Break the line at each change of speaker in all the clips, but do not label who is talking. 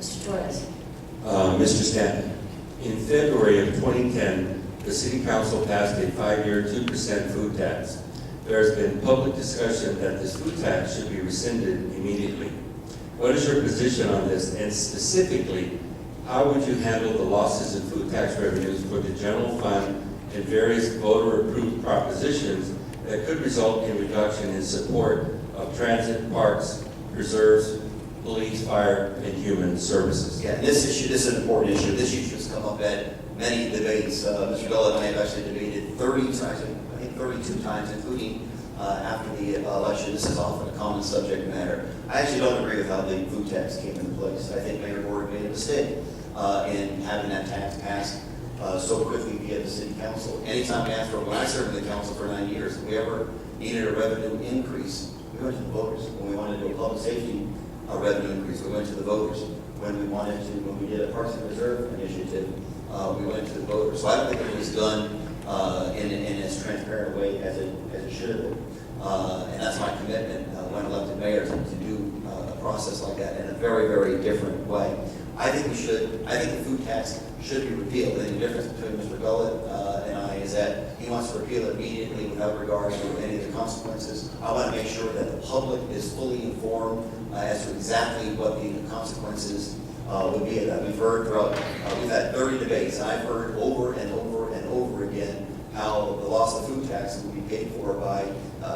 Mr. Torres.
Mr. Stanton, in February of 2010, the City Council passed a 5-year 2% food tax. There has been public discussion that this food tax should be rescinded immediately. What is your position on this, and specifically, how would you handle the losses in food tax revenues for the general fund and various voter-approved propositions that could result in reduction in support of transit, parks, reserves, police, fire, and human services?
Yeah, this is an important issue. This issue has come up at many debates. Mr. Gullett and I have actually debated 30 times, I think 32 times, including after the election. This is often a common subject matter. I actually don't agree with how the food tax came into place. I think Mayor Gordon made a mistake in having that tax passed so quickly via the City Council. Anytime we asked for, when I served in the council for 9 years, if we ever needed a revenue increase, we went to the voters. When we wanted to do a public safety revenue increase, we went to the voters. When we did a Parks and Reserve initiative, we went to the voters. So I don't think it was done in as transparent a way as it should have been. And that's my commitment when elected mayor to do a process like that in a very, very different way. I think the food tax should be repealed. And the difference between Mr. Gullett and I is that he wants to repeal it immediately without regard to any of the consequences. I want to make sure that the public is fully informed as to exactly what the consequences would be of that. We've had 30 debates, and I've heard over and over and over again how the loss of food tax will be paid for by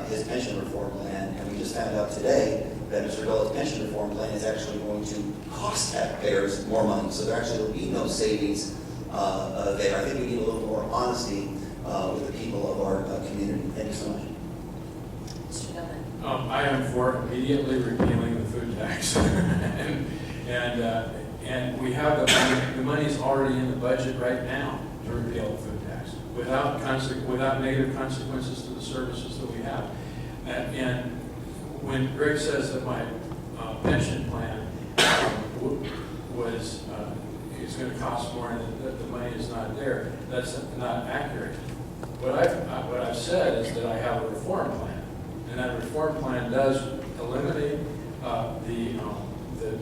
his pension reform plan. And we just found out today that Mr. Gullett's pension reform plan is actually going to cost taxpayers more money. So there actually will be no savings there. I think we need a little more honesty with the people of our community. Thank you so much.
Mr. Gullett.
I am for immediately repealing the food tax. and we have the money. The money's already in the budget right now to repeal the food tax without negative consequences to the services that we have. And when Greg says that my pension plan is going to cost more and that the money is not there, that's not accurate. What I've said is that I have a reform plan, and that reform plan does eliminate the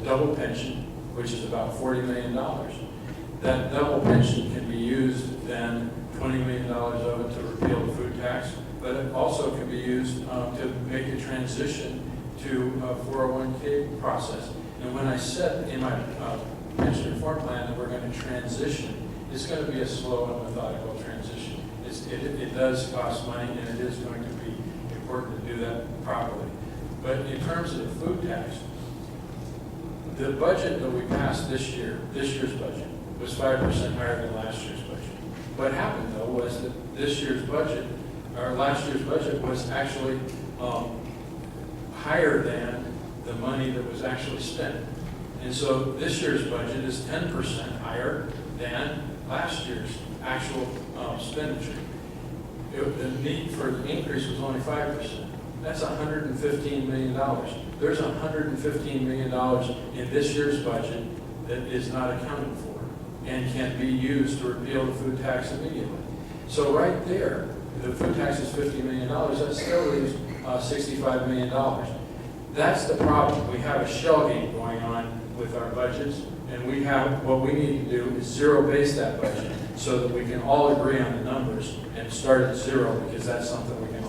double pension, which is about $40 million. That double pension can be used then, $20 million of it to repeal the food tax, but it also can be used to make a transition to a 401k process. And when I said in my pension reform plan that we're going to transition, it's going to be a slow and methodical transition. It does cost money, and it is going to be important to do that properly. But in terms of the food tax, the budget that we passed this year's budget, was 5% higher than last year's budget. What happened, though, was that last year's budget was actually higher than the money that was actually spent. And so this year's budget is 10% higher than last year's actual expenditure. The need for the increase was only 5%. That's $115 million. There's $115 million in this year's budget that is not accounted for and can be used to repeal the food tax immediately. So right there, the food tax is $50 million. That still leaves $65 million. That's the problem. We have a shell game going on with our budgets, and what we need to do is zero base that budget so that we can all agree on the numbers and start at zero, because that's something we can